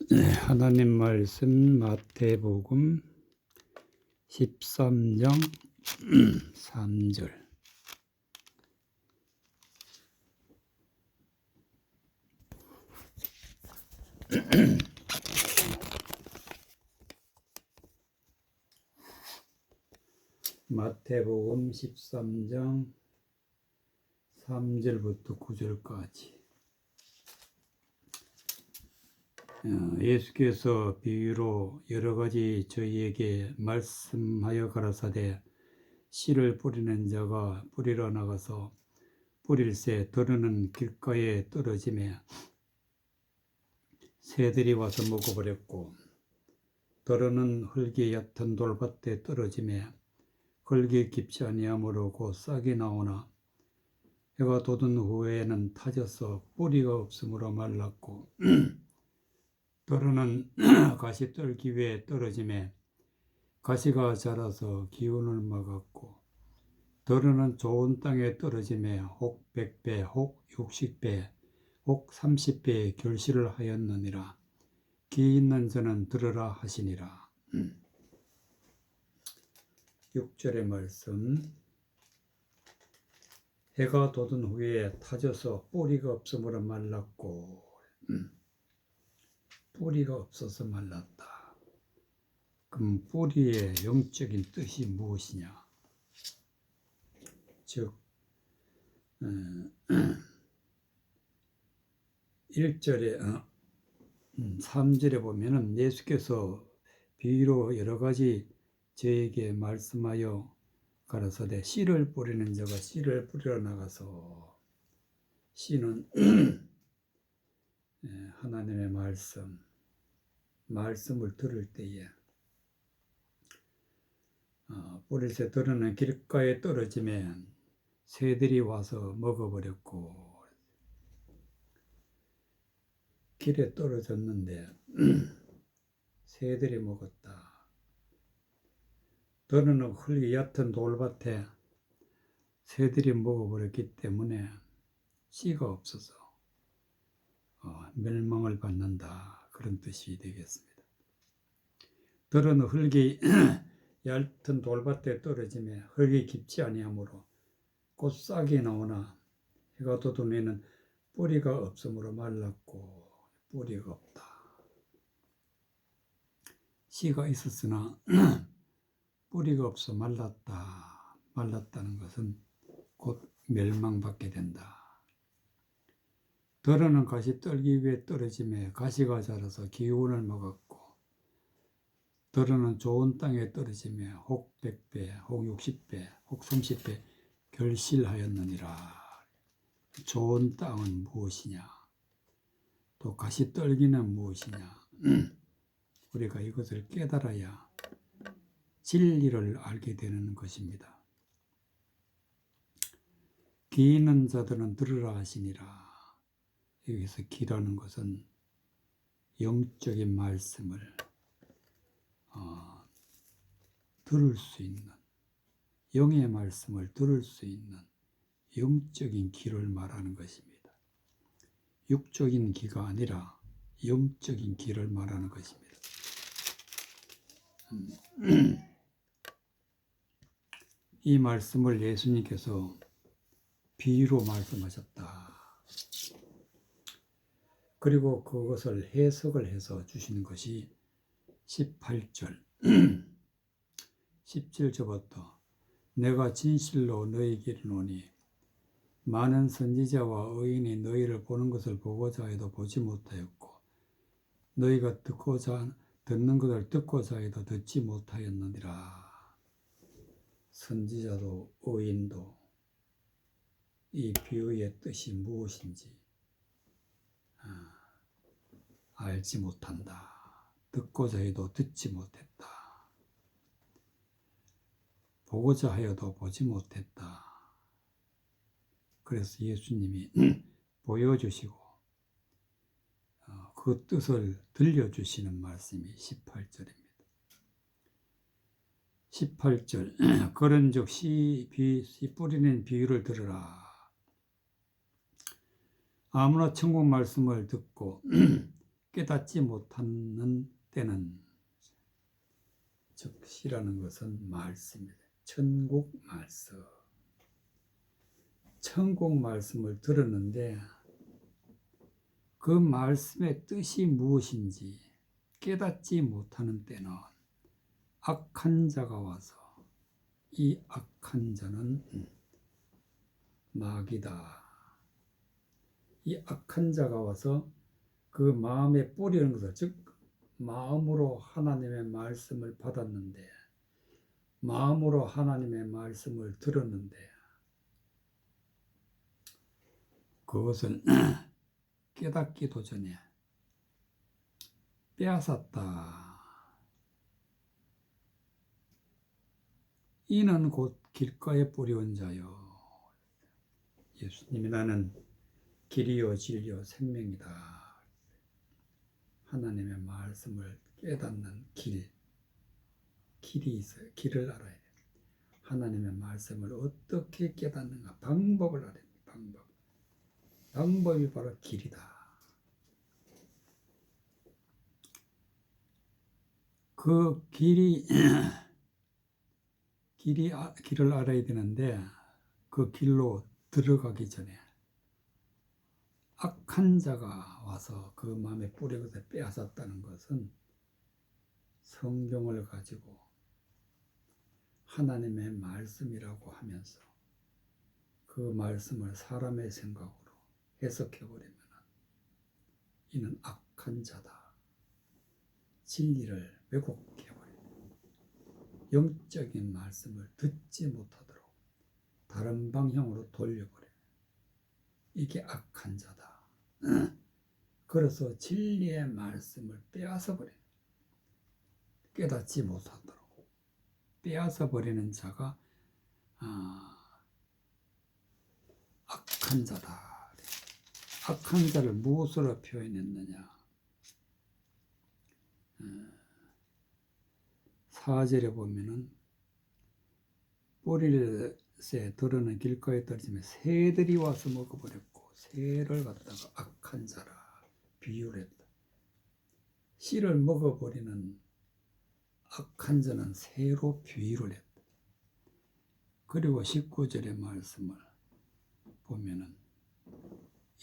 네, 하나님 말씀 마태복음 13장 3절. 마태복음 13장 3절부터 9절까지. 예수께서 비유로 여러 가지 저희에게 말씀하여 가라사대, 씨를 뿌리는 자가 뿌리러 나가서 뿌릴새 더러는 길가에 떨어지매 새들이 와서 먹어버렸고, 더러는 흙이 얕은 돌밭에 떨어지매 흙이 깊지 아니하므로 곧 싹이 나오나 해가 돋은 후에는 타져서 뿌리가 없으므로 말랐고, 더러는 가시 떨기 위에 떨어지매 가시가 자라서 기운을 막았고, 더러는 좋은 땅에 떨어지매 혹 100배, 혹 60배, 혹 30배의 결실을 하였느니라. 귀 있는 자는 들으라 하시니라. 6절의 말씀. 해가 돋은 후에 타져서 뿌리가 없으므로 말랐고, 뿌리가 없어서 말랐다. 그럼 뿌리의 영적인 뜻이 무엇이냐? 즉 1절에 3절에 보면은 예수께서 비유로 여러 가지 저에게 말씀하여 가라사대, 씨를 뿌리는 자가 씨를 뿌리러 나가서, 씨는 하나님의 말씀을 들을 때에 뿌릴새 더러는 길가에 떨어지면 새들이 와서 먹어버렸고, 길에 떨어졌는데 새들이 먹었다. 더러는 흙이 얕은 돌밭에 새들이 먹어버렸기 때문에 씨가 없어서 멸망을 받는다, 그런 뜻이 되겠습니다. 더러는 흙이 얇은 돌밭에 떨어지며 흙이 깊지 아니하므로 곧 싹이 나오나 해가 돋으면 뿌리가 없으므로 말랐고, 뿌리가 없다. 씨가 있었으나 뿌리가 없어 말랐다. 말랐다는 것은 곧 멸망받게 된다. 더러는 가시 떨기 위에 떨어지며 가시가 자라서 기운을 먹었고, 더러는 좋은 땅에 떨어지며 혹 100배, 혹 60배, 혹 30배 결실하였느니라. 좋은 땅은 무엇이냐? 또 가시 떨기는 무엇이냐? 우리가 이것을 깨달아야 진리를 알게 되는 것입니다. 귀 있는 자들은 들으라 하시니라. 여기서 귀라는 것은 영적인 말씀을 들을 수 있는, 영의 말씀을 들을 수 있는 영적인 귀를 말하는 것입니다. 육적인 귀가 아니라 영적인 귀를 말하는 것입니다. 이 말씀을 예수님께서 비유로 말씀하셨다. 그리고 그것을 해석을 해서 주시는 것이 18절 17절부터 내가 진실로 너희에게 이르노니 많은 선지자와 의인이 너희를 보는 것을 보고자 해도 보지 못하였고, 너희가 듣는 것을 듣고자 해도 듣지 못하였느니라. 선지자도 의인도 이 비유의 뜻이 무엇인지 알지 못한다. 듣고자 해도 듣지 못했다. 보고자 하여도 보지 못했다. 그래서 예수님이 보여주시고 그 뜻을 들려주시는 말씀이 18절입니다. 18절 그런즉 씨 뿌리는 비유를 들으라. 아무나 천국 말씀을 듣고 깨닫지 못하는 때는, 즉 시라는 것은 말씀입니다. 천국 말씀. 천국 말씀을 들었는데 그 말씀의 뜻이 무엇인지 깨닫지 못하는 때는 악한 자가 와서, 이 악한 자는 마귀다. 이 악한 자가 와서 그 마음에 뿌리는 것을, 즉 마음으로 하나님의 말씀을 받았는데, 마음으로 하나님의 말씀을 들었는데 그것을 깨닫기도 전에 빼앗았다. 이는 곧 길가에 뿌리온 자요. 예수님이 나는 길이요 진리요 생명이다. 하나님의 말씀을 깨닫는 길이 있어요. 길을 알아야 돼요. 하나님의 말씀을 어떻게 깨닫는가, 방법을 알아야 돼요. 방법이 바로 길이다. 그 길을 알아야 되는데, 그 길로 들어가기 전에 악한 자가 와서 그 마음에 뿌리고 빼앗았다는 것은, 성경을 가지고 하나님의 말씀이라고 하면서 그 말씀을 사람의 생각으로 해석해버리면 이는 악한 자다. 진리를 왜곡해버리는, 영적인 말씀을 듣지 못하도록 다른 방향으로 돌려버리는, 이게 악한 자다. 그래서 진리의 말씀을 빼앗아버리는, 깨닫지 못하도록 빼앗아버리는 자가 악한 자다. 악한 자를 무엇으로 표현했느냐? 4절에 보면은 뿌리를 들어는 길가에 떨어지면 새들이 와서 먹어버렸고, 새를 갖다가 악한 자라 비유를 했다. 씨를 먹어버리는 악한 자는 새로 비유를 했다. 그리고 19절의 말씀을 보면은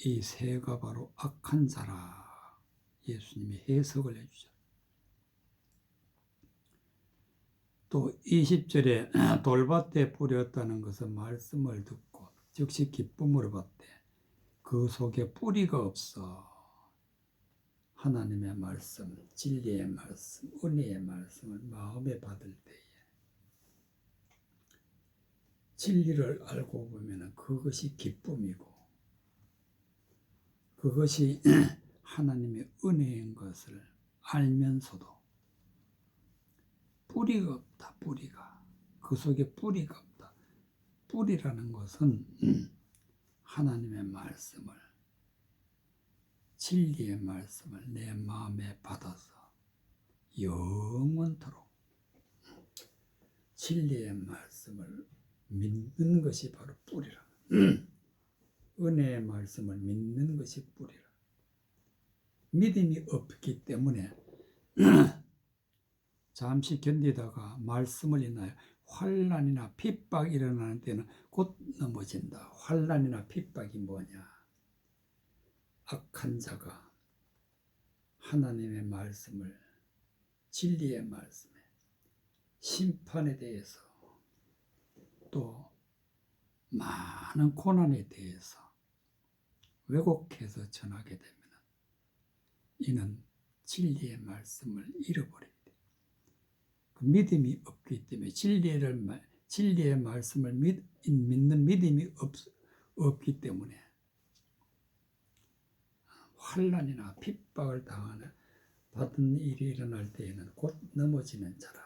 이 새가 바로 악한 자라 예수님이 해석을 해주셨다. 또 20절에 돌밭에 뿌렸다는 것은 말씀을 듣고 즉시 기쁨으로 받되 그 속에 뿌리가 없어 하나님의 말씀, 진리의 말씀, 은혜의 말씀을 마음에 받을 때에 진리를 알고 보면 그것이 기쁨이고, 그것이 하나님의 은혜인 것을 알면서도 뿌리가 없다. 그 속에 뿌리가 없다. 뿌리라는 것은 하나님의 말씀을, 진리의 말씀을 내 마음에 받아서 영원토록 진리의 말씀을 믿는 것이 바로 뿌리라. 은혜의 말씀을 믿는 것이 뿌리라. 믿음이 없기 때문에 잠시 견디다가 말씀을 인하여 환난이나 핍박이 일어나는 때는 곧 넘어진다. 환난이나 핍박이 뭐냐? 악한 자가 하나님의 말씀을, 진리의 말씀에, 심판에 대해서, 또 많은 고난에 대해서 왜곡해서 전하게 되면 이는 진리의 말씀을 잃어버립니다. 그 믿음이 없기 때문에 진리의 말씀을 믿는 믿음이 없기 때문에 환난이나 핍박을 받은 일이 일어날 때에는 곧 넘어지는 자라.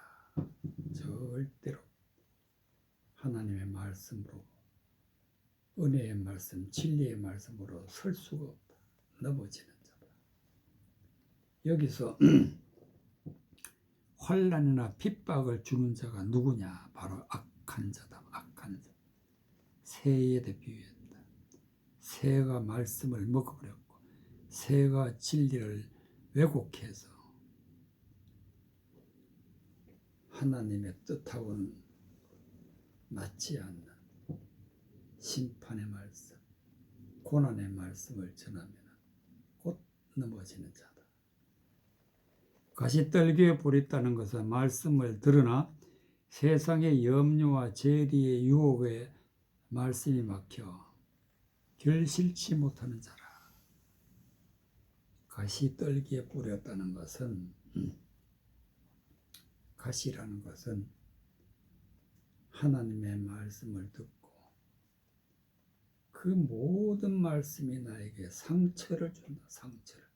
절대로 하나님의 말씀으로, 은혜의 말씀, 진리의 말씀으로 설 수가 없다. 넘어지는 자다. 여기서 환난이나 핍박을 주는 자가 누구냐? 바로 악한 자다. 악한 자. 새에 비유했다. 새가 말씀을 먹어버렸고, 새가 진리를 왜곡해서 하나님의 뜻하고는 맞지 않는 심판의 말씀, 고난의 말씀을 전하면 곧 넘어지는 자다. 가시떨기에 불이 있다는 것은 말씀을 들으나 세상의 염려와 재리의 유혹에 말씀이 막혀 결실치 못하는 자라. 가시떨기에 뿌렸다는 것은 가시라는 것은 하나님의 말씀을 듣고 그 모든 말씀이 나에게 상처를 준다. 상처를.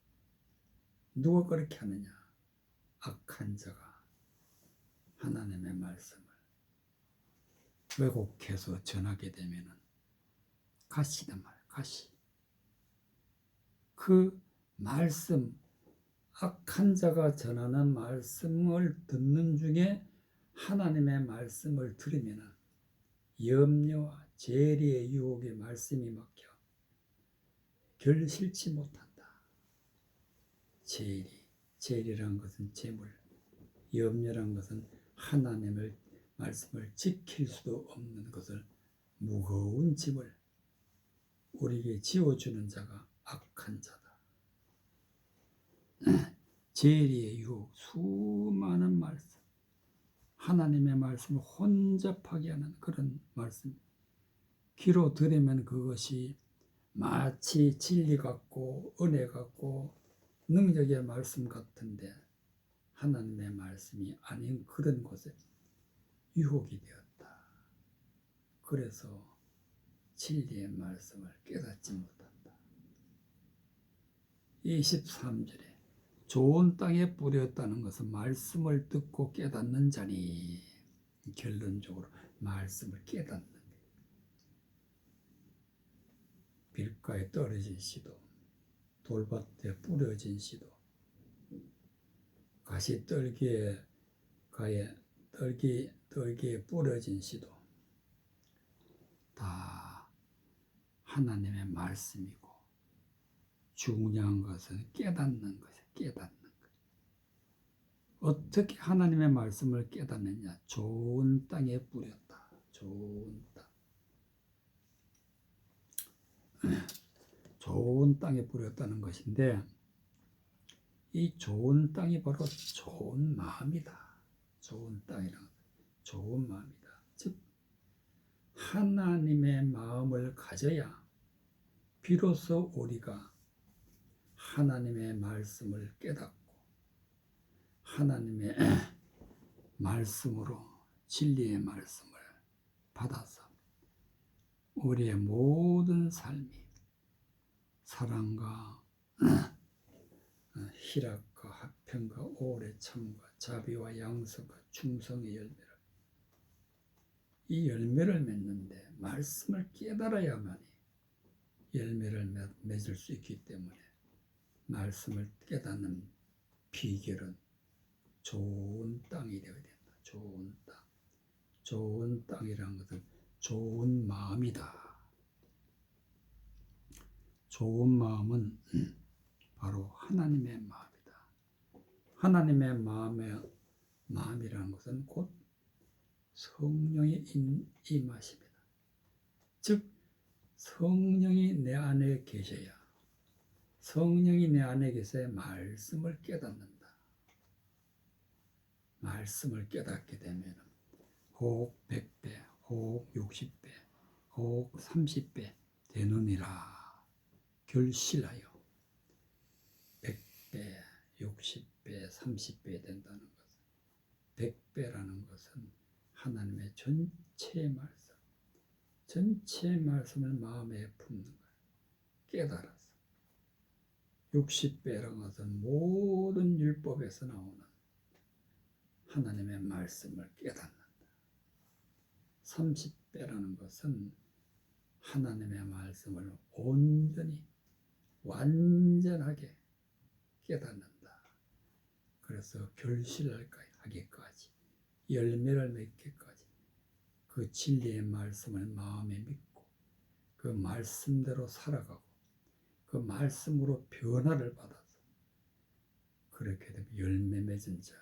누가 그렇게 하느냐? 악한 자가 하나님의 말씀을 왜곡해서 전하게 되면은 가시단 말이야. 가시. 그 말씀, 악한 자가 전하는 말씀을 듣는 중에 하나님의 말씀을 들으면은 염려와 재리의 유혹의 말씀이 막혀 결실치 못한다. 재리란 것은 재물, 염려란 것은 하나님의 말씀을 지킬 수도 없는 것을 무거운 짐을 우리에게 지어주는 자가 악한 자다. 재리의 유혹, 수많은 말씀, 하나님의 말씀을 혼잡하게 하는 그런 말씀. 귀로 들으면 그것이 마치 진리 같고 은혜 같고 능력의 말씀 같은데 하나님의 말씀이 아닌 그런 곳에 유혹이 되었다. 그래서 진리의 말씀을 깨닫지 못한다. 23절에 좋은 땅에 뿌렸다는 것은 말씀을 듣고 깨닫는 자니 결론적으로 말씀을 깨닫는 거예요. 길가에 떨어진 씨도 돌밭에 뿌려진 씨도 가시떨기에 떨기에 뿌려진 씨도 다 하나님의 말씀이고 중요한 것은 깨닫는 것이에요. 깨닫는 것. 어떻게 하나님의 말씀을 깨닫느냐? 좋은 땅에 뿌렸다. 좋은 땅. 좋은 땅에 뿌렸다는 것인데 이 좋은 땅이 바로 좋은 마음이다. 좋은 땅이란 좋은 마음이다. 즉 하나님의 마음을 가져야 비로소 우리가 하나님의 말씀을 깨닫고 하나님의 말씀으로 진리의 말씀을 받아서 우리의 모든 삶이 사랑과 희락과 화평과 오래 참과 자비와 양선과 충성의 열매를 이 열매를 맺는데 말씀을 깨달아야만이 열매를 맺을 수 있기 때문에 말씀을 깨닫는 비결은 좋은 땅이 되어야 된다. 좋은 땅. 좋은 땅이라는 것은 좋은 마음이다. 좋은 마음은 바로 하나님의 마음이다. 하나님의 마음이라는 것은 곧 성령의 임하심이다. 즉 성령이 내 안에 계셔야 성령이 내 안에 계셔야 말씀을 깨닫는다. 말씀을 깨닫게 되면 혹 100배, 혹 60배, 혹 30배 되느니라 결실하여 100배, 60배, 30배 된다는 것은 100배라는 것은 하나님의 전체 말씀, 전체 말씀을 마음에 품는 거예요. 깨달아서 60배라는 것은 모든 율법에서 나오는 하나님의 말씀을 깨닫는다. 30배라는 것은 하나님의 말씀을 온전히 완전하게 깨닫는다. 그래서 결실하기까지 열매를 맺기까지 그 진리의 말씀을 마음에 믿고 그 말씀대로 살아가고 그 말씀으로 변화를 받아서 그렇게 되면 열매 맺은 자.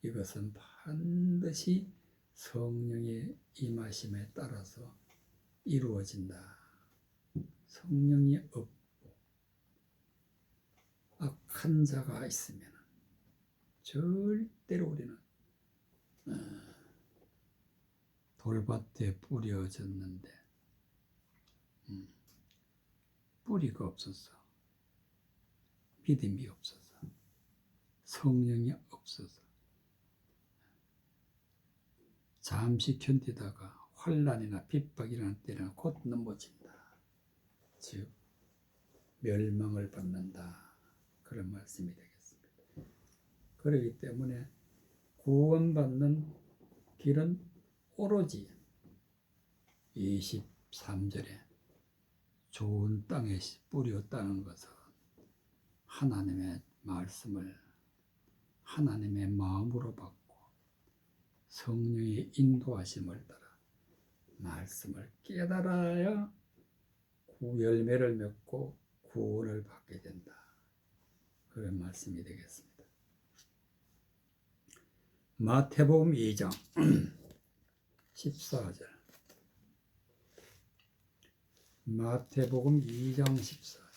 이것은 반드시 성령의 임하심에 따라서 이루어진다. 성령이 없고 악한 자가 있으면 절대로 우리는 돌밭에 뿌려졌는데 뿌리가 없어서 믿음이 없어서 성령이 없어서 잠시 견디다가 환난이나 핍박이라는 때는 곧 넘어진다. 즉 멸망을 받는다. 그런 말씀이 되겠습니다. 그렇기 때문에 구원받는 길은 오로지 23절에 좋은 땅에 뿌렸다는 것은 하나님의 말씀을 하나님의 마음으로 받고 성령의 인도하심을 따라 말씀을 깨달아야 열매를 맺고 구원을 받게 된다. 그런 말씀이 되겠습니다. 마태복음 2장 14절. 마태복음 2장 14절.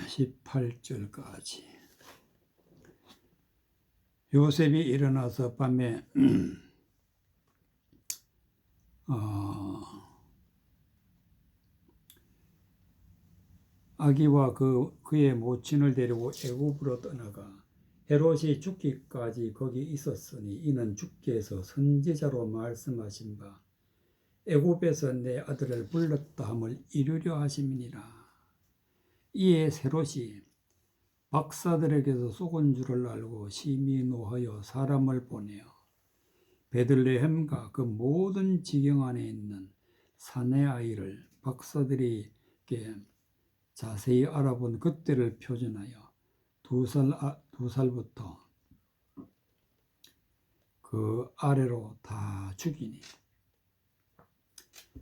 18절까지. 요셉이 일어나서 밤에 아기와 그의 모친을 데리고 애굽으로 떠나가 헤롯이 죽기까지 거기 있었으니 이는 주께서 선지자로 말씀하신 바 애굽에서 내 아들을 불렀다 함을 이루려 하심이니라. 이에 헤롯이 박사들에게서 속은 줄을 알고 심히 노하여 사람을 보내어 베들레헴과 그 모든 지경 안에 있는 사내 아이를 박사들에게 자세히 알아본 그때를 표준하여 두 살부터 그 아래로 다 죽이니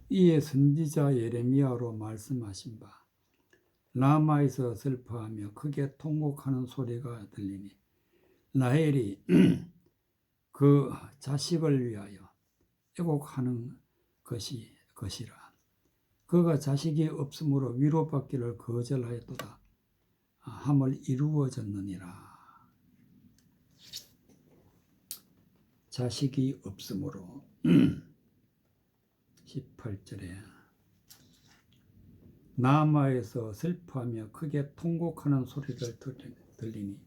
이에 선지자 예레미야로 말씀하신 바 라마에서 슬퍼하며 크게 통곡하는 소리가 들리니 라헬이 그 자식을 위하여 애곡하는 것이라. 그가 자식이 없으므로 위로받기를 거절하였도다 함을 이루어졌느니라. 자식이 없으므로 18절에 라마에서 슬퍼하며 크게 통곡하는 소리를 들리니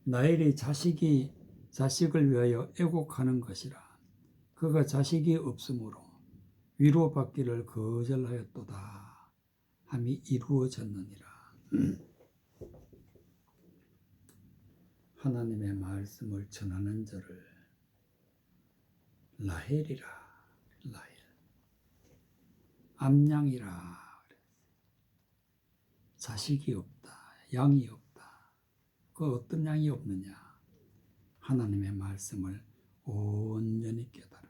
라헬이 자식을 위하여 애곡하는 것이라. 그가 자식이 없으므로 위로받기를 거절하였도다 함이 이루어졌느니라. 하나님의 말씀을 전하는 자를 라헬이라. 라헬 암양이라. 자식이 없다. 양이 없다. 그 어떤 양이 없느냐. 하나님의 말씀을 온전히 깨달았어.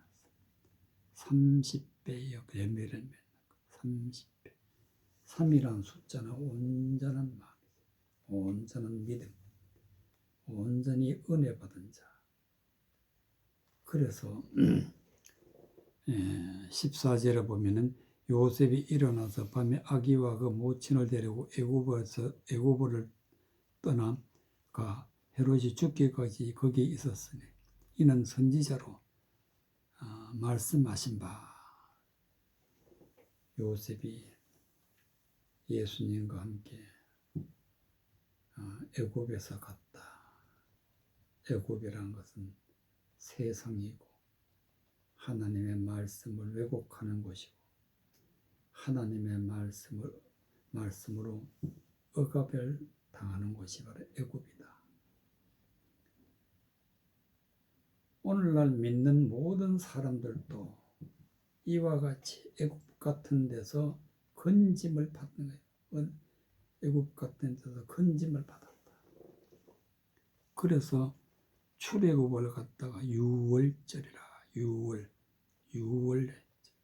30배의 열매를 맺는 것. 30배. 3이라는 숫자는 온전한 마음, 온전한 믿음, 온전히 은혜 받은 자. 그래서 14절에 보면은 요셉이 일어나서 밤에 아기와 그 모친을 데리고 애굽을 떠나가 헤롯이 죽기까지 거기에 있었으니 이는 선지자로 말씀하신 바. 요셉이 예수님과 함께 애굽에서 갔다. 애굽이라는 것은 세상이고 하나님의 말씀을 왜곡하는 곳이고 하나님의 말씀으로 억압을 당하는 곳이 바로 애굽이다. 오늘날 믿는 모든 사람들도 이와 같이 애굽 같은 데서 건짐을 받는 거예요. 애굽 같은 데서 건짐을 받았다. 그래서 출애굽을 갖다가 6월절이라 6월 6월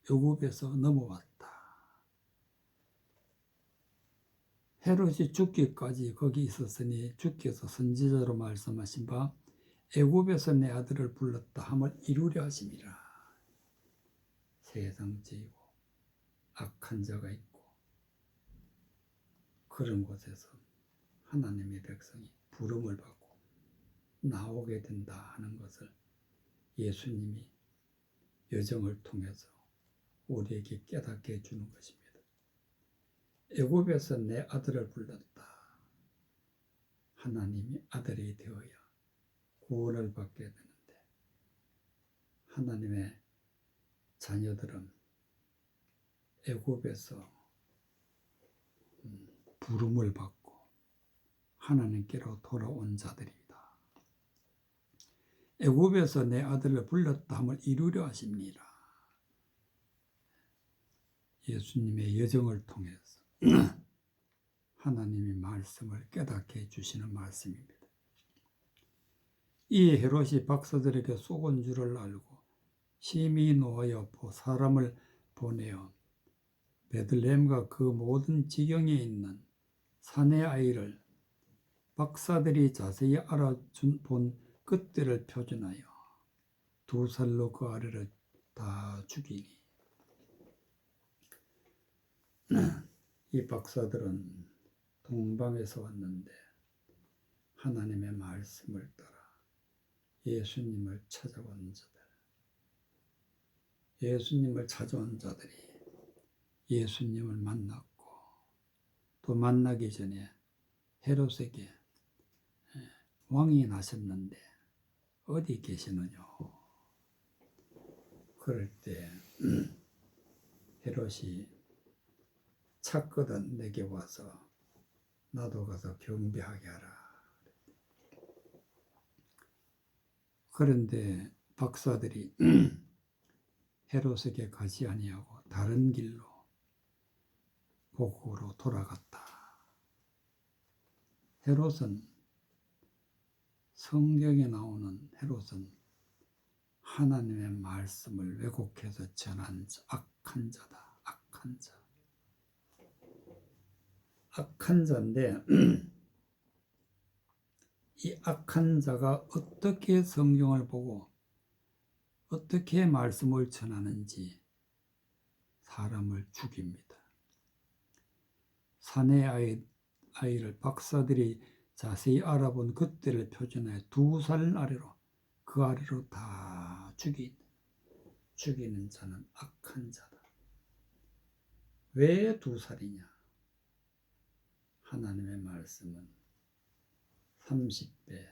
애굽에서 넘어왔다. 헤롯이 죽기까지 거기 있었으니 주께서 선지자로 말씀하신 바 애굽에서 내 아들을 불렀다 함을 이루려 하심이라. 세상죄이고 악한 자가 있고 그런 곳에서 하나님의 백성이 부름을 받고 나오게 된다 하는 것을 예수님이 여정을 통해서 우리에게 깨닫게 해주는 것입니다. 애굽에서 내 아들을 불렀다. 하나님이 아들이 되어야 구원을 받게 되는데 하나님의 자녀들은 애굽에서 부름을 받고 하나님께로 돌아온 자들입니다. 애굽에서 내 아들을 불렀다 함을 이루려 하십니다. 예수님의 여정을 통해서 하나님의 말씀을 깨닫게 해주시는 말씀입니다. 이 헤롯이 박사들에게 속은 줄을 알고 심히 노하여 사람을 보내어 베들레헴과 그 모든 지경에 있는 사내 아이를 박사들이 자세히 알아본 끝들을 표준하여 2살로 그 아래를 다 죽이니 이 박사들은 동방에서 왔는데 하나님의 말씀을 따라 예수님을 찾아온 자들, 예수님을 찾아온 자들이 예수님을 만났고 또 만나기 전에 헤롯에게 왕이 나셨는데 어디 계시느냐. 그럴 때 헤롯이 찾거든 내게 와서 나도 가서 경배하게 하라. 그런데 박사들이 헤롯에게 가지 아니하고 다른 길로 고국으로 돌아갔다. 헤롯은 성경에 나오는 헤롯은 하나님의 말씀을 왜곡해서 전한 악한 자다. 악한 자. 악한 자인데 이 악한 자가 어떻게 성경을 보고 어떻게 말씀을 전하는지 사람을 죽입니다. 사내 아이를 박사들이 자세히 알아본 그때를 표준하여 2살 아래로 그 아래로 다 죽이는 자는 악한 자다. 왜 2살이냐? 하나님의 말씀은 30배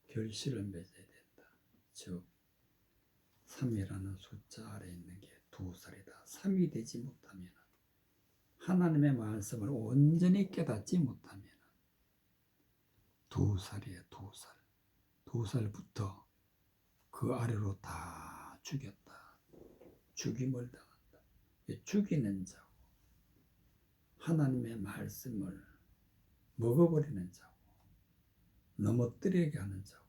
결실을 맺어야 된다. 즉 3이라는 숫자 아래 있는 게 2살이다. 3이 되지 못하면 하나님의 말씀을 온전히 깨닫지 못하면 2살이에요. 2살. 2살부터 그 아래로 다 죽였다. 죽임을 당한다. 죽이는 자고 하나님의 말씀을 먹어버리는 자고 넘어뜨리게 하는 자고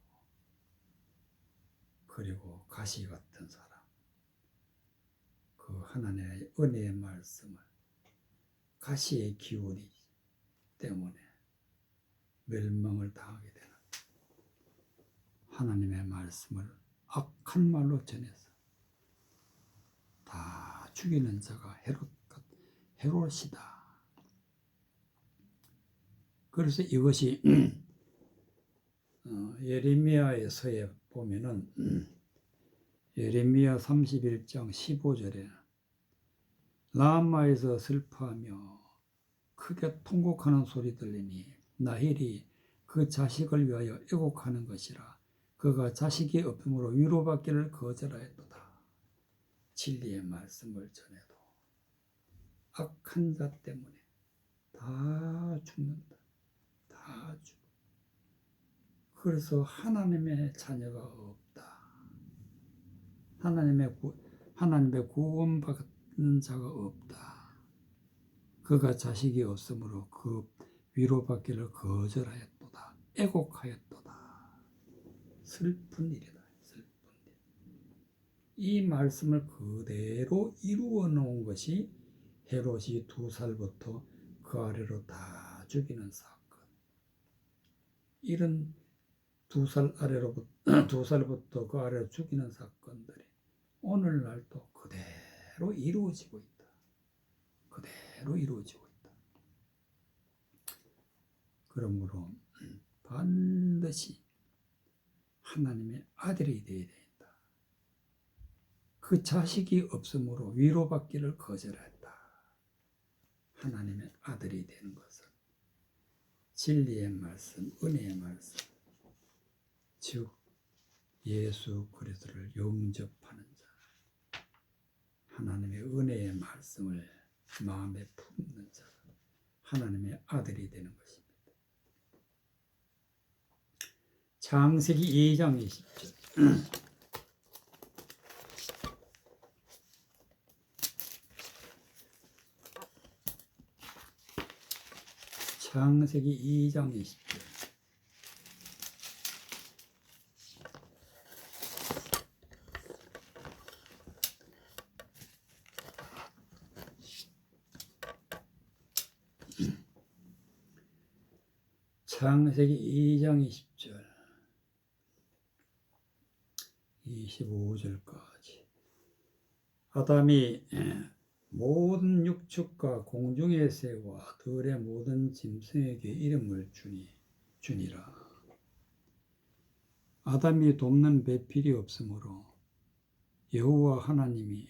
그리고 가시 같은 사람, 그 하나님의 은혜의 말씀을 가시의 기운이 때문에 멸망을 당하게 되는 하나님의 말씀을 악한 말로 전해서 다 죽이는 자가 헤롯이다. 그래서 이것이 예레미야에서에 보면은 예레미야 31장 15절에 라마에서 슬퍼하며 크게 통곡하는 소리 들리니 라헬이 그 자식을 위하여 애곡하는 것이라. 그가 자식이 없음으로 위로받기를 거절하였도다. 진리의 말씀을 전해도 악한 자 때문에 다 죽는다. 다 죽어. 그래서 하나님의 자녀가 없다. 하나님의 구원받는 자가 없다. 그가 자식이 없으므로 그 위로받기를 거절하였도다. 애곡하였도다. 슬픈 일이다. 슬픈 일. 이 말씀을 그대로 이루어 놓은 것이 헤롯이 2살부터 그 아래로 다 죽이는 사건. 이런 2살 아래로부터 2살부터 그 아래로 죽이는 사건들이 오늘날도 그대로 이루어지고 있다. 그대로 이루어지고 있다. 그러므로 반드시 하나님의 아들이 되어야 된다. 그 자식이 없으므로 위로받기를 거절했다. 하나님의 아들이 되는 것은 진리의 말씀, 은혜의 말씀, 즉 예수 그리스도를 영접하는 자, 하나님의 은혜의 말씀을 마음에 품는 자, 하나님의 아들이 되는 것입니다. 창세기 2장 20절. 창세기 2장 20절. 창세기 2장 20절. 25절까지. 아담이 모든 육축과 공중의 새와 들의 모든 짐승에게 이름을 주니라. 아담이 돕는 배필이 없으므로 여호와 하나님이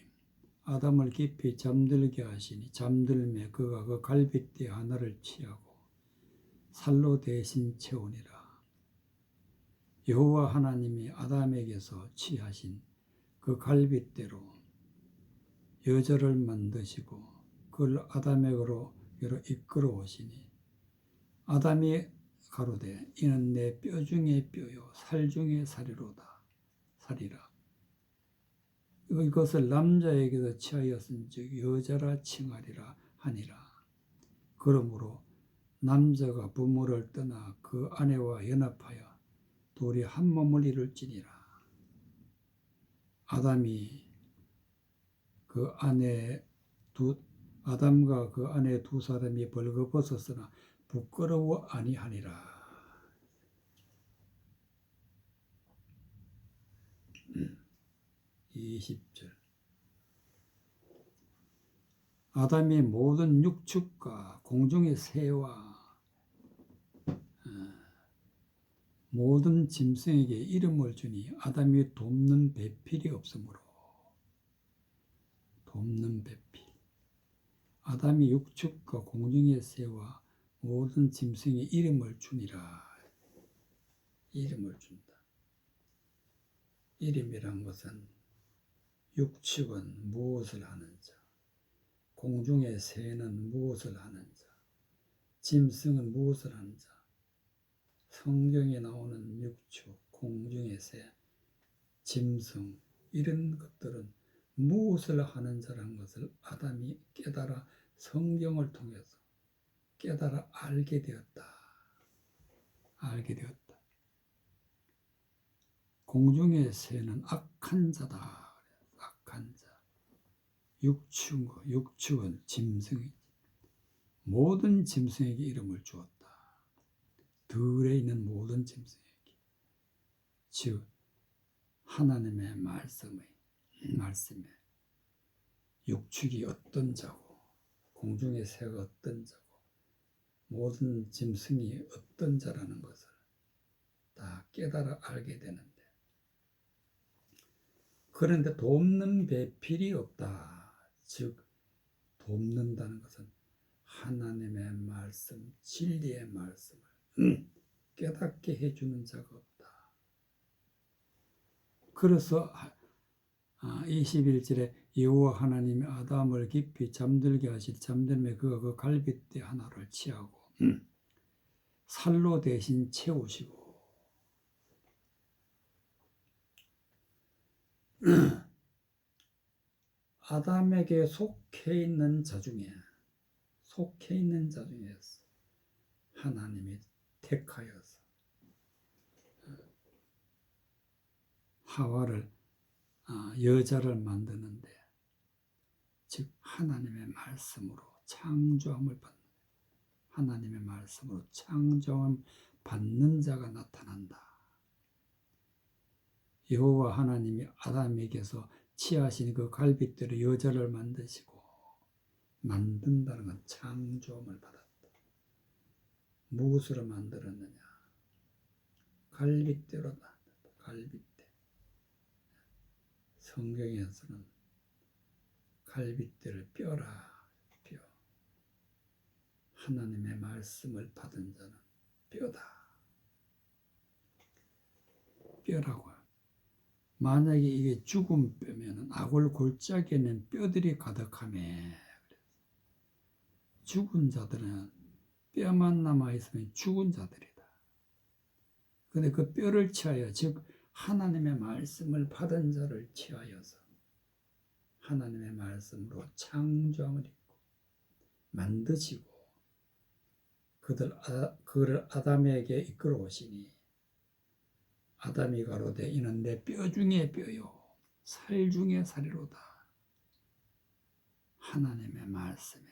아담을 깊이 잠들게 하시니 잠들매 그가 그 갈빗대 하나를 취하고 살로 대신 채우니라. 여호와 하나님이 아담에게서 취하신 그 갈빗대로 여자를 만드시고 그를 아담에게로 이끌어 오시니 아담이 가로되 이는 내 뼈 중에 뼈요 살 중에 살이라. 이것을 남자에게도 취하였은즉 여자라 칭하리라 하니라. 그러므로 남자가 부모를 떠나 그 아내와 연합하여 둘이 한 몸을 이룰지니라. 아담과 그 아내 두 사람이 벌거벗었으나 부끄러워 아니하니라. 20절. 아담이 모든 육축과 공중의 새와 모든 짐승에게 이름을 주니 아담이 돕는 배필이 없으므로. 돕는 배필. 아담이 육축과 공중의 새와 모든 짐승에 이름을 주니라. 이름을 준다. 이름이란 것은 육축은 무엇을 하는 자, 공중의 새는 무엇을 하는 자, 짐승은 무엇을 하는 자. 성경에 나오는 육축, 공중의 새, 짐승 이런 것들은 무엇을 하는 자라는 것을 아담이 깨달아 성경을 통해서 깨달아 알게 되었다. 공중의 새는 악한 자다. 악한 자. 육축은 짐승이지. 모든 짐승에게 이름을 주었다. 들에 있는 모든 짐승에게. 즉 하나님의 말씀에 육축이 어떤 자고 공중의 새가 어떤 자고 모든 짐승이 어떤 자라는 것을 다 깨달아 알게 되는데, 그런데 돕는 배필이 없다. 즉 돕는다는 것은 하나님의 말씀, 진리의 말씀을 깨닫게 해주는 자가 없다. 그래서 21절에 여호와 하나님이 아담을 깊이 잠들게 하실 잠들매 그가 그 갈빗대 하나를 취하고 살로 대신 채우시고. 아담에게 속해 있는 자 중에서 하나님이 택하여서 하와를 여자를 만드는데, 즉 하나님의 말씀으로 창조함을 받는, 하나님의 말씀으로 창조함 받는 자가 나타난다. 여호와 하나님이 아담에게서 취하신 그 갈빗대로 여자를 만드시고, 만든다는 건 창조함을 받았다. 무엇으로 만들었느냐? 갈빗대로 만든다. 갈빗대. 성경에서는 갈빗대를 뼈라. 뼈. 하나님의 말씀을 받은 자는 뼈다. 뼈라고요. 만약에 이게 죽은 뼈면 아골 골짜기에는 뼈들이 가득하며, 죽은 자들은 뼈만 남아있으면 죽은 자들이다. 그런데 그 뼈를 취하여, 즉 하나님의 말씀을 받은 자를 취하여서 하나님의 말씀으로 창조함을 입고 만드시고 그를 아담에게 이끌어 오시니, 아담이 가로되 이는 내 뼈 중에 뼈요 살 중에 살이로다. 하나님의 말씀에,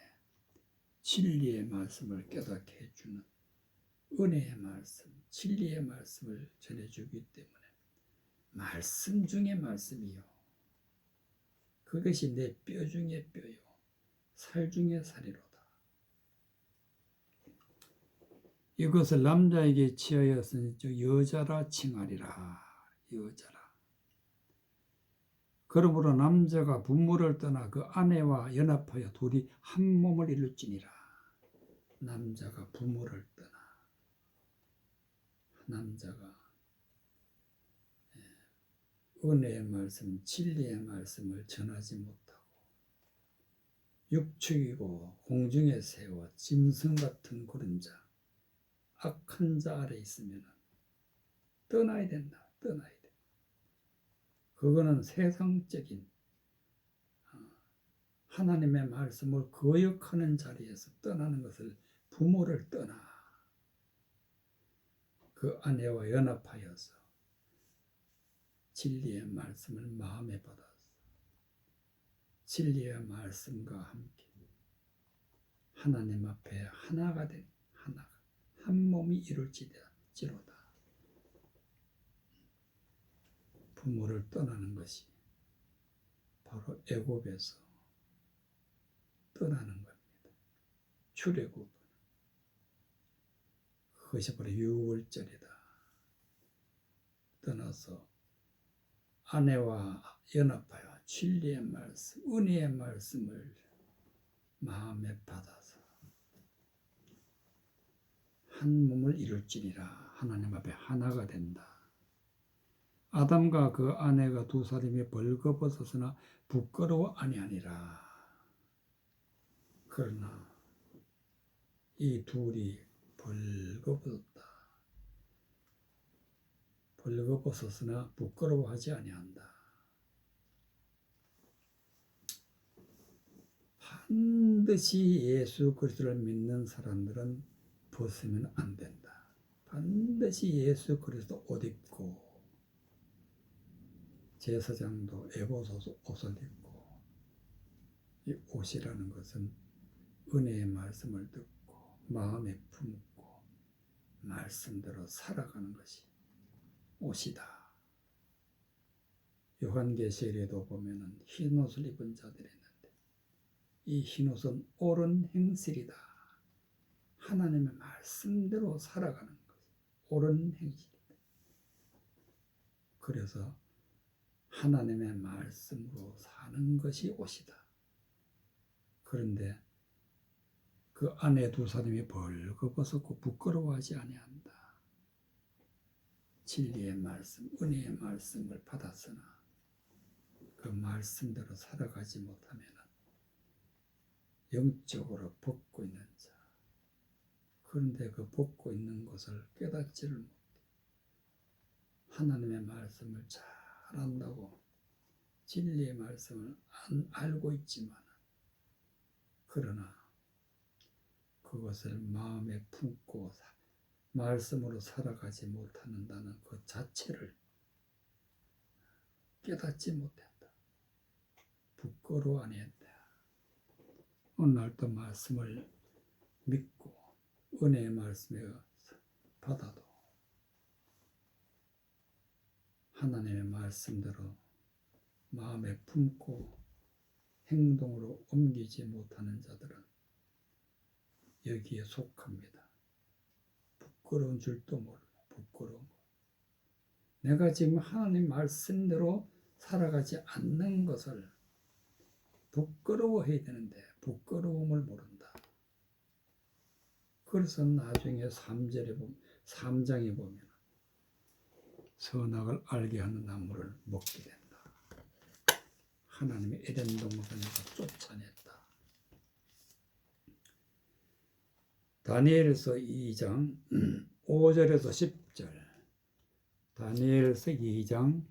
진리의 말씀을 깨닫게 해주는 은혜의 말씀, 진리의 말씀을 전해주기 때문에 말씀 중에 말씀이요, 그것이 내 뼈 중에 뼈요 살 중에 살이로다. 이것을 남자에게 취하였으니 여자라 칭하리라. 여자라. 그러므로 남자가 부모를 떠나 그 아내와 연합하여 둘이 한 몸을 이룰지니라. 남자가 부모를 떠나, 남자가 은혜의 말씀, 진리의 말씀을 전하지 못하고 육축이고 공중에 새와 짐승 같은 그런 자, 악한 자 아래 있으면 떠나야 된다. 떠나야 돼. 그거는 세상적인 하나님의 말씀을 거역하는 자리에서 떠나는 것을, 부모를 떠나 그 아내와 연합하여서 진리의 말씀을 마음에 받아서 진리의 말씀과 함께 하나님 앞에 하나가 된, 하나가 한 몸이 이룰지로다. 부모를 떠나는 것이 바로 애굽에서 떠나는 겁니다. 출애굽. 그것이 바로 유월절이다. 떠나서 아내와 연합하여 진리의 말씀, 은혜의 말씀을 마음에 받아서 한 몸을 이룰지니라. 하나님 앞에 하나가 된다. 아담과 그 아내가 두 사람이 벌거벗었으나 부끄러워 아니하니라. 그러나 이 둘이 벌거벗었다. 벌거벗었으나 부끄러워하지 아니한다. 반드시 예수 그리스도를 믿는 사람들은 벗으면 안 된다. 반드시 예수 그리스도 옷 입고, 제사장도 에봇 옷을 입고, 이 옷이라는 것은 은혜의 말씀을 듣고 마음에 품고 말씀대로 살아가는 것이 옷이다. 요한계시록에도 보면은 흰 옷을 입은 자들이 있는데, 이 흰 옷은 옳은 행실이다. 하나님의 말씀대로 살아가는 것, 옳은 행실이다. 그래서 하나님의 말씀으로 사는 것이 옷이다. 그런데 그 아내 두 사람이 벌거벗었고 부끄러워하지 아니한다. 진리의 말씀, 은혜의 말씀을 받았으나 그 말씀대로 살아가지 못하면 영적으로 벗고 있는 자, 그런데 그 벗고 있는 것을 깨닫지를 못해. 하나님의 말씀을 잘 안다고 진리의 말씀을 알고 있지만, 그러나 그것을 마음에 품고 말씀으로 살아가지 못한다는 그 자체를 깨닫지 못했다. 부끄러워 아니했다. 오늘날도 말씀을 믿고 은혜의 말씀에 받아도 하나님의 말씀대로 마음에 품고 행동으로 옮기지 못하는 자들은 여기에 속합니다. 부끄러운 줄도 모르고 부끄러운 것. 내가 지금 하나님 말씀대로 살아가지 않는 것을 부끄러워해야 되는데 부끄러움을 모른다. 그래서 나중에 3장에 보면 선악을 알게 하는 나무를 먹게 된다. 하나님의 에덴 동산에서 쫓아냈다. 다니엘서 2장 5절에서 10절. 다니엘서 2장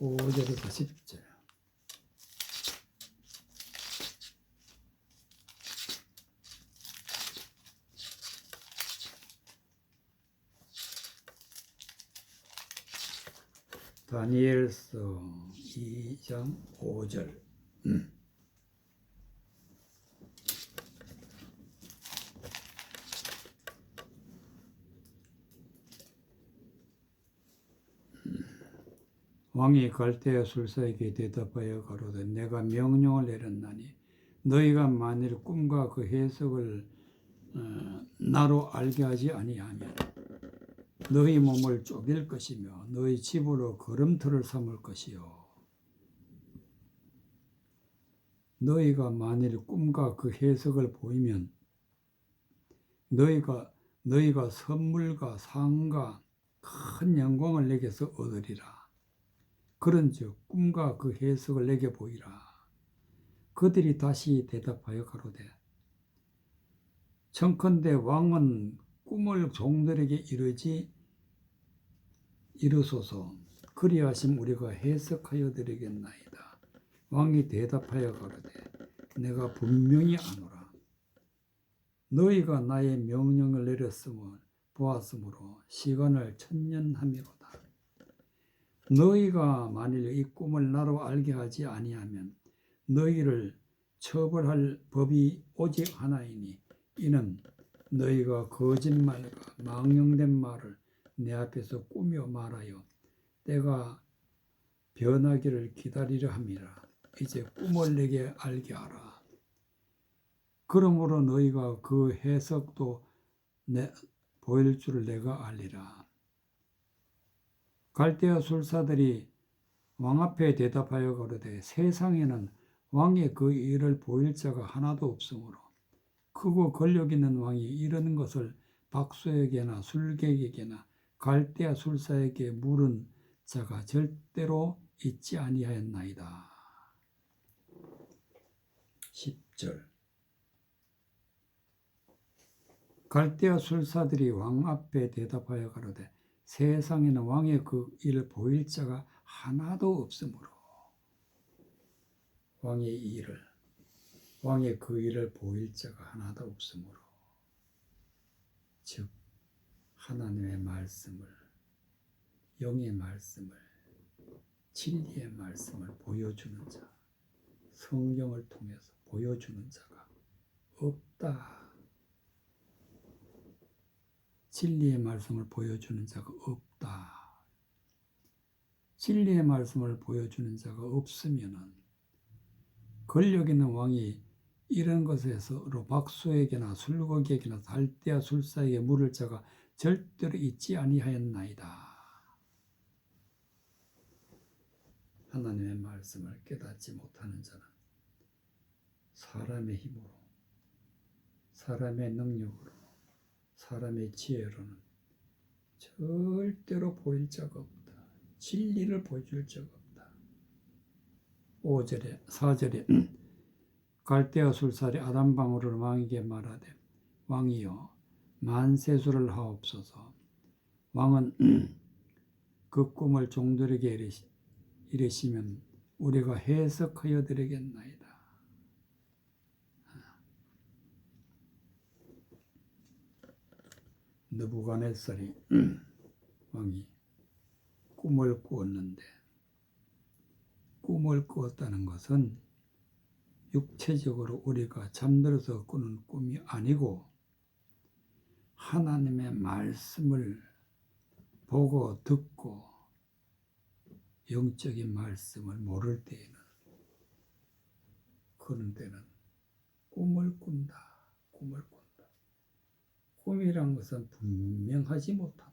5절에서 10절. 다니엘서 2장 5절. 왕이 갈대아 술사에게 대답하여 가로되 내가 명령을 내렸나니 너희가 만일 꿈과 그 해석을 나로 알게 하지 아니하면 너희 몸을 쪼갤 것이며 너희 집으로 걸음터를 삼을 것이요 너희가 만일 꿈과 그 해석을 보이면 너희가 선물과 상과 큰 영광을 내게서 얻으리라. 그런즉 꿈과 그 해석을 내게 보이라. 그들이 다시 대답하여 가로되 청컨대 왕은 꿈을 종들에게 이르소서. 그리하심 우리가 해석하여 드리겠나이다. 왕이 대답하여 가로되 내가 분명히 아노라. 너희가 나의 명령을 보았으므로 시간을 천년함이로다. 너희가 만일 이 꿈을 나로 알게 하지 아니하면 너희를 처벌할 법이 오직 하나이니 이는 너희가 거짓말과 망령된 말을 내 앞에서 꾸며 말하여 때가 변하기를 기다리려 함이라. 이제 꿈을 내게 알게 하라. 그러므로 너희가 그 해석도 보일 줄을 내가 알리라. 갈대아 술사들이 왕 앞에 대답하여 가로되 세상에는 왕의 그 일을 보일 자가 하나도 없으므로 크고 권력 있는 왕이 이런 것을 박수에게나 술객에게나 갈대아 술사에게 물은 자가 절대로 있지 아니하였나이다. 10절. 갈대아 술사들이 왕 앞에 대답하여 가로되 세상에는 왕의 그 일을 보일 자가 하나도 없으므로 왕의 그 일을 보일 자가 하나도 없으므로 즉 하나님의 말씀을 영의 말씀을 진리의 말씀을 보여주는 자 성경을 통해서 보여주는 자가 없다. 진리의 말씀을 보여주는 자가 없다. 진리의 말씀을 보여주는 자가 없으면은 권력 있는 왕이 이런 것에서로 박수에게나 술객에게나 갈대아 술사에게 물을 자가 절대로 있지 아니하였나이다. 하나님의 말씀을 깨닫지 못하는 자는 사람의 힘으로, 사람의 능력으로, 사람의 지혜로는 절대로 보일 자가 없다. 진리를 보여줄 자가 없다. 4절에 갈대아 술사리 아담방울을 왕에게 말하되 왕이여 만세수를 하옵소서. 왕은 그 꿈을 종들에게 이르시면 우리가 해석하여 드리겠나이다. 느부갓네살이 왕이 꿈을 꾸었는데 꿈을 꾸었다는 것은 육체적으로 우리가 잠들어서 꾸는 꿈이 아니고 하나님의 말씀을 보고 듣고 영적인 말씀을 모를 때에는 그런 때는 꿈을 꾼다. 꿈을 꾼다. 꿈이란 것은 분명하지 못하다.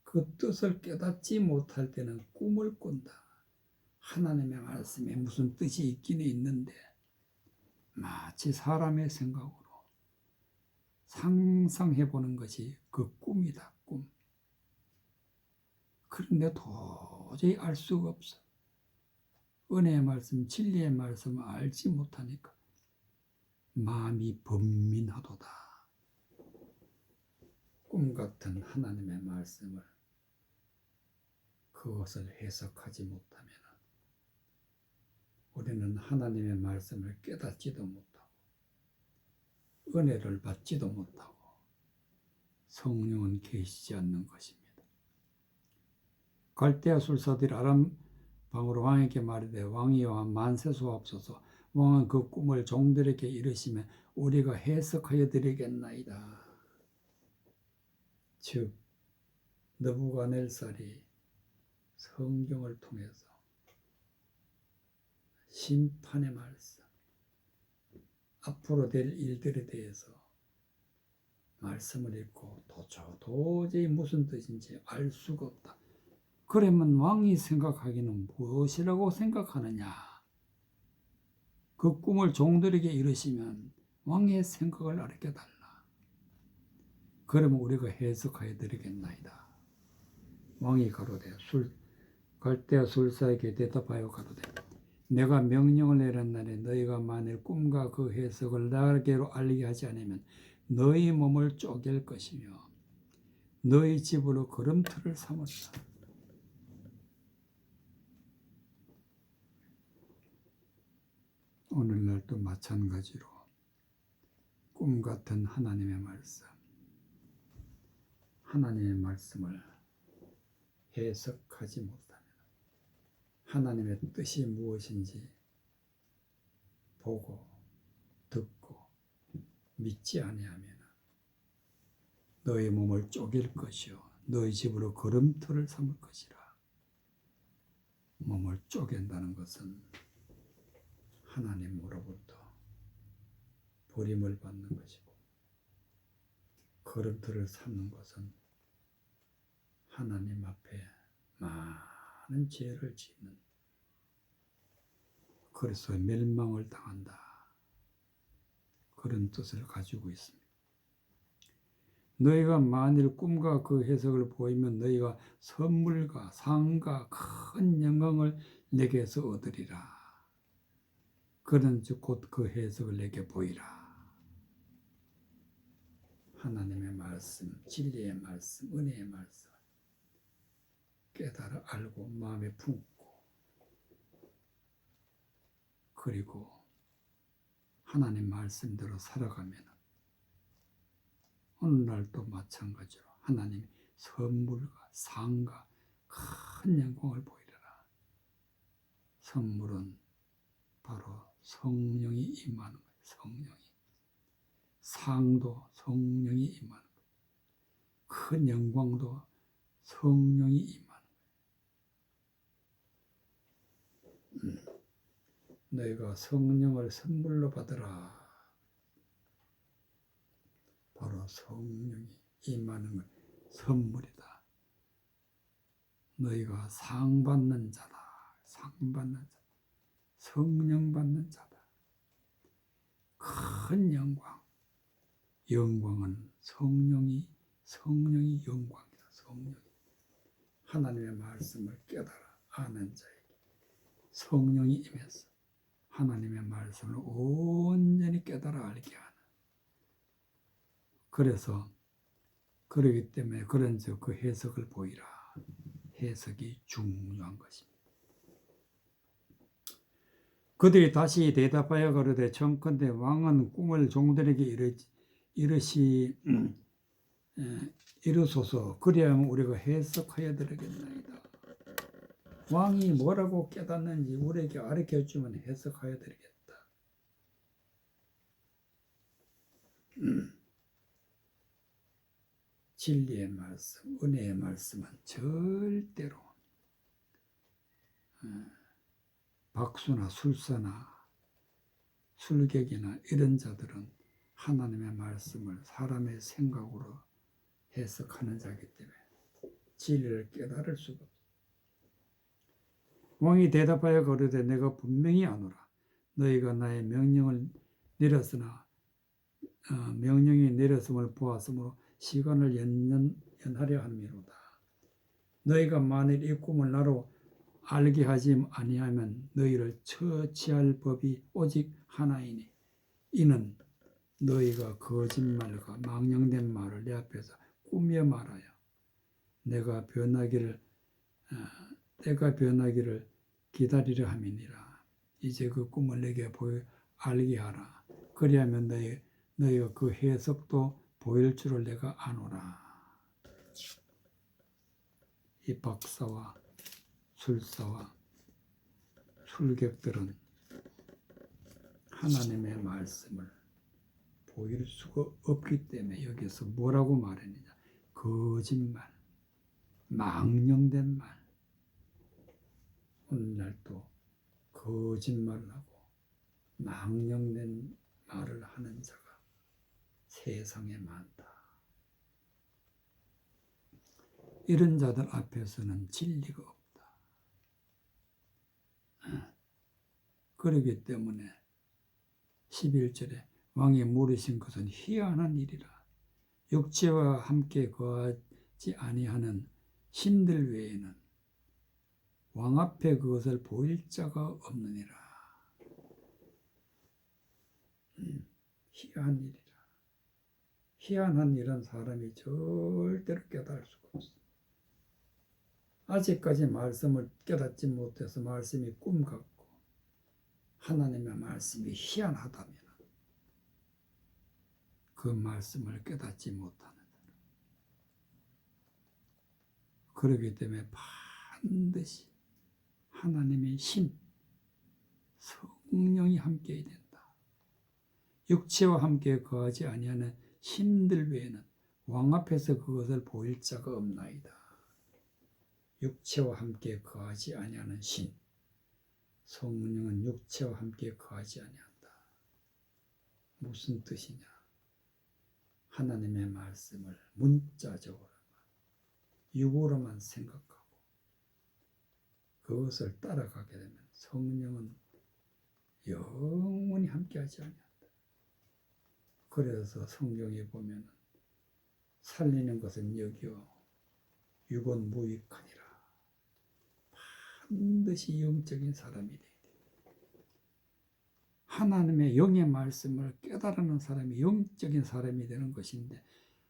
그 뜻을 깨닫지 못할 때는 꿈을 꾼다. 하나님의 말씀에 무슨 뜻이 있기는 있는데 마치 사람의 생각으로 상상해보는 것이 그 꿈이다. 꿈. 그런데 도저히 알 수가 없어. 은혜의 말씀, 진리의 말씀을 알지 못하니까 마음이 번민하도다. 꿈 같은 하나님의 말씀을 그것을 해석하지 못하면 우리는 하나님의 말씀을 깨닫지도 못하고 은혜를 받지도 못하고 성령은 계시지 않는 것입니다. 갈대아 술사들이 아람 방으로 왕에게 말하되 왕이여 만세소하옵소서. 왕은 그 꿈을 종들에게 이르시면 우리가 해석하여 드리겠나이다. 즉 느부갓네살이 성경을 통해서 심판의 말씀, 앞으로 될 일들에 대해서 말씀을 읽고 도저히 무슨 뜻인지 알 수가 없다. 그러면 왕이 생각하기는 무엇이라고 생각하느냐? 그 꿈을 종들에게 이르시면 왕의 생각을 알게 달라. 그러면 우리가 해석하여 드리겠나이다. 왕이 가로되 갈대아 술사에게 대답하여 가로되 내가 명령을 내렸나니 너희가 만일 꿈과 그 해석을 나에게로 알리게 하지 않으면 너희 몸을 쪼갤 것이며 너희 집으로 걸음틀을 삼았다. 오늘날도 마찬가지로 꿈 같은 하나님의 말씀, 하나님의 말씀을 해석하지 못하면 하나님의 뜻이 무엇인지 보고 듣고 믿지 아니하면 너희 몸을 쪼갤 것이요 너희 집으로 걸음틀을 삼을 것이라. 몸을 쪼갠다는 것은 하나님으로부터 버림을 받는 것이고 걸음틀을 삼는 것은 하나님 앞에 많은 죄를 짓는, 그래서 멸망을 당한다. 그런 뜻을 가지고 있습니다. 너희가 만일 꿈과 그 해석을 보이면 너희가 선물과 상과 큰 영광을 내게서 얻으리라. 그런즉 곧 그 해석을 내게 보이라. 하나님의 말씀, 진리의 말씀, 은혜의 말씀 깨달아 알고 마음에 품고 그리고 하나님 말씀대로 살아가면 오늘날도 마찬가지로 하나님이 선물과 상과 큰 영광을 보이리라. 선물은 바로 성령이 임하는 거예요. 성령이. 상도 성령이 임하는 거예요. 큰 영광도 성령이 임하는 거예요. 너희가 성령을 선물로 받으라. 바로 성령이 임하는 건 선물이다. 너희가 상 받는 자다. 상 받는 자다. 성령 받는 자다. 큰 영광. 영광은 성령이 영광이다. 성령이. 하나님의 말씀을 깨달아 아는 자에게 성령이 임해서 하나님의 말씀을 온전히 깨달아 알게 하는. 그래서 그러기 때문에 그런즉 그 해석을 보이라. 해석이 중요한 것입니다. 그들이 다시 대답하여 가로되 청컨대 왕은 꿈을 종들에게 이루소서. 그리하면 우리가 해석하여 드리겠나이다. 왕이 뭐라고 깨닫는지 우리에게 가르쳐주면 해석하여 드리겠다. 진리의 말씀, 은혜의 말씀은 절대로 박수나 술사나 술객이나 이런 자들은 하나님의 말씀을 사람의 생각으로 해석하는 자이기 때문에 진리를 깨달을 수가 없어. 왕이 대답하여 가로되 내가 분명히 아노라. 너희가 나의 명령을 내렸으나 명령이 내렸음을 보았으므로 시간을 연하려 함이로다. 너희가 만일 이 꿈을 나로 알게 하지 아니하면 너희를 처치할 법이 오직 하나이니 이는 너희가 거짓말과 망령된 말을 내 앞에서 꾸며 말하여 내가 변하기를 기다리려 함이니라. 이제 그 꿈을 내게 알게 하라. 그리하면 너희가 그 해석도 보일 줄을 내가 아노라. 이 박사와 술사와 술객들은 하나님의 말씀을 보일 수가 없기 때문에 여기서 뭐라고 말했느냐. 거짓말, 망령된 말. 오늘날도 거짓말을 하고 망령된 말을 하는 자가 세상에 많다. 이런 자들 앞에서는 진리가 없다. 그렇기 때문에 11절에 왕이 물으신 것은 희한한 일이라. 육체와 함께 거하지 아니하는 신들 외에는 왕 앞에 그것을 보일 자가 없느니라. 희한한 일이라. 희한한 일은 사람이 절대로 깨달을 수가 없어. 아직까지 말씀을 깨닫지 못해서 말씀이 꿈 같고 하나님의 말씀이 희한하다면 그 말씀을 깨닫지 못하는 사람. 그렇기 때문에 반드시 하나님의 신, 성령이 함께 된다. 육체와 함께 거하지 아니하는 신들 외에는 왕 앞에서 그것을 보일 자가 없나이다. 육체와 함께 거하지 아니하는 신, 성령은 육체와 함께 거하지 아니한다. 무슨 뜻이냐? 하나님의 말씀을 문자적으로만, 육으로만 생각하고 그것을 따라가게 되면 성령은 영원히 함께하지 아니한다. 그래서 성경에 보면 살리는 것은 여기요 육은 무익하니라. 반드시 영적인 사람이 돼야 돼. 하나님의 영의 말씀을 깨달는 사람이 영적인 사람이 되는 것인데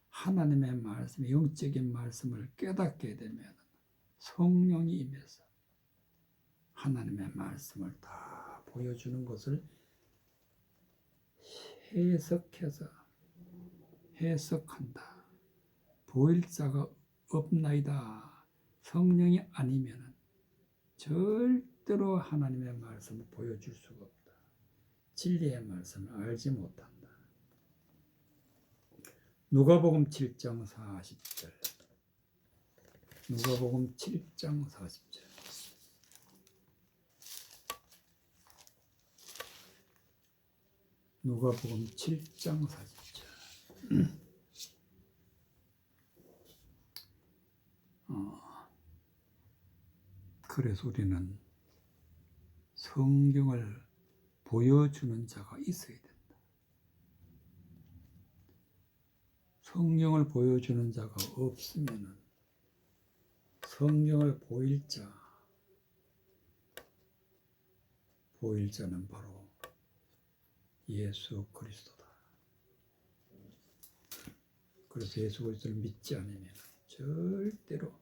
하나님의 말씀, 영적인 말씀을 깨닫게 되면 성령이 임해서 하나님의 말씀을 다 보여주는 것을 해석한다. 보일 자가 없나이다. 성령이 아니면 절대로 하나님의 말씀을 보여줄 수가 없다. 진리의 말씀을 알지 못한다. 누가복음 7장 40절. 누가복음 7장 40절. 누가복음 7장 40절. 그래서 우리는 성경을 보여주는 자가 있어야 된다. 성경을 보여주는 자가 없으면 성경을 보일 자는 바로 예수 그리스도다. 그래서 예수 그리스도를 믿지 않으면 절대로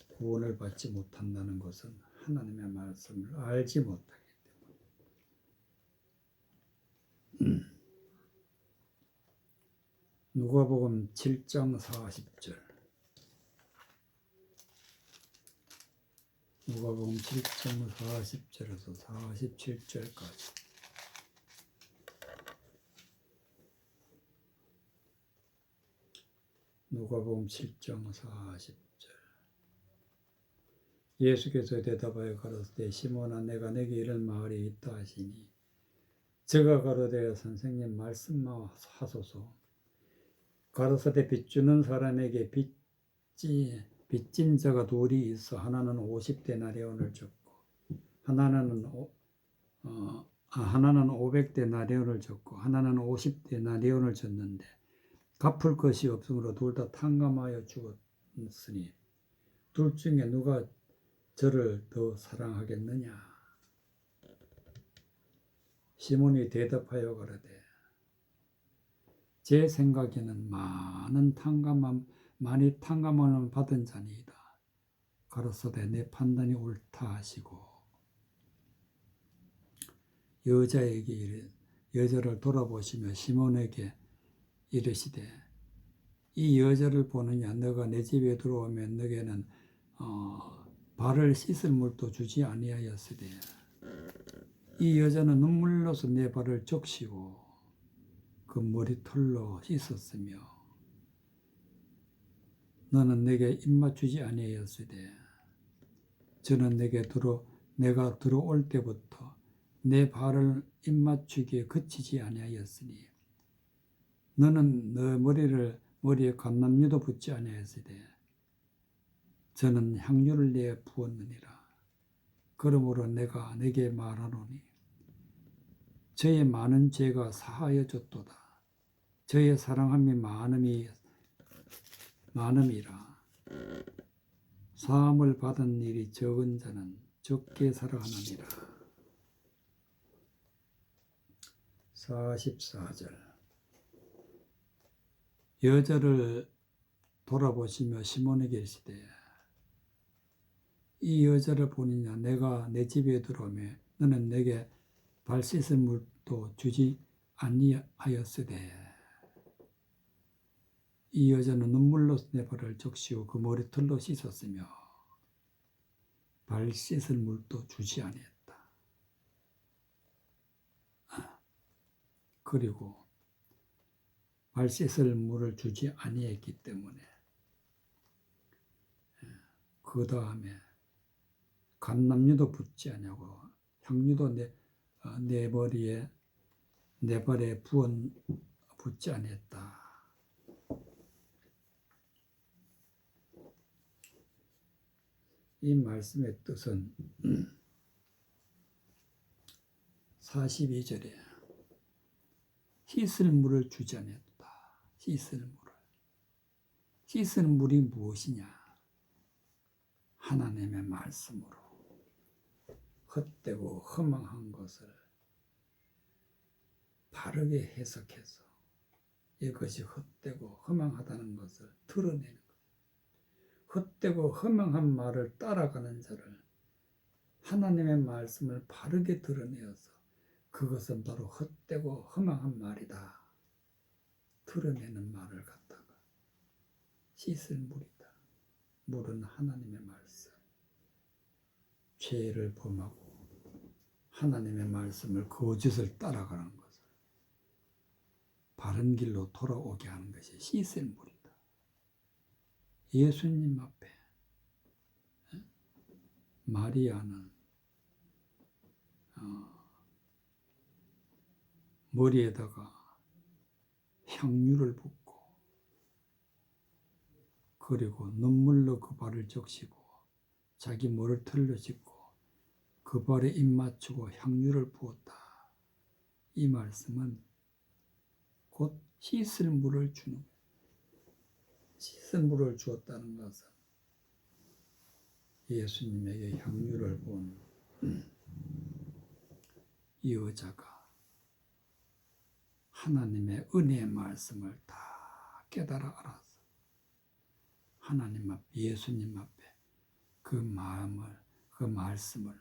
구원을 받지 못한다는 것은 하나님의 말씀을 알지 못하기 때문에. 누가복음 7장 40절. 누가복음 7장 40절에서 47절까지. 누가복음 7장 40절. 예수께서 대답하여 가로되 시몬아 내가 내게 이런 말이 있다 하시니 저가 가로되 선생님 말씀하소서. 가로사대 빚주는 사람에게 빚진 자가 둘이 있어 하나는 50데나리온을 줬고 하나는 500데나리온을 줬고 하나는 50데나리온을 줬는데 갚을 것이 없으므로 둘 다 탕감하여 죽었으니 둘 중에 누가 저를 더 사랑하겠느냐. 시몬이 대답하여 가로되 제 생각에는 많이 탕감을 받은 자니이다. 가로사대 내 판단이 옳다 하시고 여자를 돌아보시며 시몬에게 이르시되 이 여자를 보느냐. 너가 내 집에 들어오면 너에게는 발을 씻을 물도 주지 아니하였으되 이 여자는 눈물로서 내 발을 적시고 그 머리털로 씻었으며 너는 내게 입맞추지 아니하였으되 저는 내가 들어올 때부터 내 발을 입맞추기에 그치지 아니하였으니 너는 너 머리에 감람유도 붓지 아니하였으되 저는 향유를 내어 부었느니라. 그러므로 내가 내게 말하노니 저의 많은 죄가 사하여 졌도다. 저의 사랑함이 많음이라. 사함을 받은 일이 적은 자는 적게 사랑하느니라. 44절. 여자를 돌아보시며 시몬에게 이르시되 이 여자를 보느냐. 내가 내 집에 들어오매 너는 내게 발 씻을 물도 주지 아니하였으되 이 여자는 눈물로 내 발을 적시고 그 머리털로 씻었으며 발 씻을 물도 주지 아니했다. 그리고 발 씻을 물을 주지 아니했기 때문에 그 다음에 감람유도 붓지 아니하고 향유도 내 발에 붓지 아니했다. 이 말씀의 뜻은 42절에 씻을 물을 주지 않았다. 씻을 물이 무엇이냐? 하나님의 말씀으로 헛되고 허망한 것을 바르게 해석해서 이것이 헛되고 허망하다는 것을 드러내는 것. 헛되고 허망한 말을 따라가는 자를 하나님의 말씀을 바르게 드러내어서 그것은 바로 헛되고 허망한 말이다. 드러내는 말을 갖다가 씻을 물이다. 물은 하나님의 말씀. 죄를 범하고 하나님의 말씀을 거짓을 따라가는 것을 바른 길로 돌아오게 하는 것이 씻을 물이다. 예수님 앞에 마리아는 머리에다가 향유를 붓고 그리고 눈물로 그 발을 적시고 자기 머리털로 씻고 그 발에 입 맞추고 향유를 부었다. 이 말씀은 곧 씻을 물을 주는, 씻을 물을 주었다는 것은 예수님에게 향유를 부은 이 여자가 하나님의 은혜의 말씀을 다 깨달아 알아서 하나님 앞, 예수님 앞에 그 마음을, 그 말씀을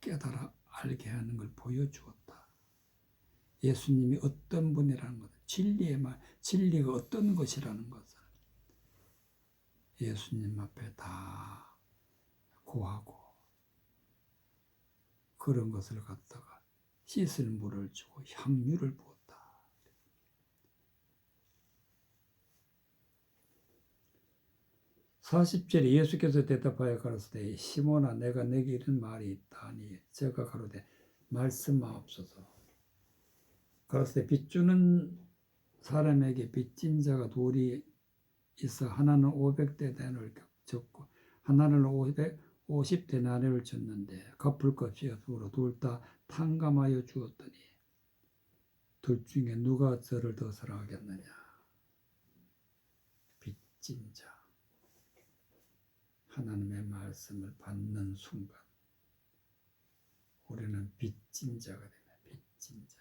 깨달아 알게 하는 걸 보여주었다. 예수님이 어떤 분이라는 것을, 진리가 어떤 것이라는 것을 예수님 앞에 다 고하고 그런 것을 갖다가 씻을 물을 주고 향유를 부었다. 40절에 예수께서 대답하여 가로되 시몬아 내가 네게 이런 말이 있다 하니 저가 가로되 말씀하옵소서. 가로되 빚주는 사람에게 빚진 자가 둘이 있어 하나는 500데나리온을 줬고 하나는 50데나리온을 줬는데 갚을 것이 없으므로 둘 다 탕감하여 주었더니 둘 중에 누가 저를 더 사랑하겠느냐. 빚진 자. 하나님의 말씀을 받는 순간 우리는 빚진 자가 됩니다. 빚진 자.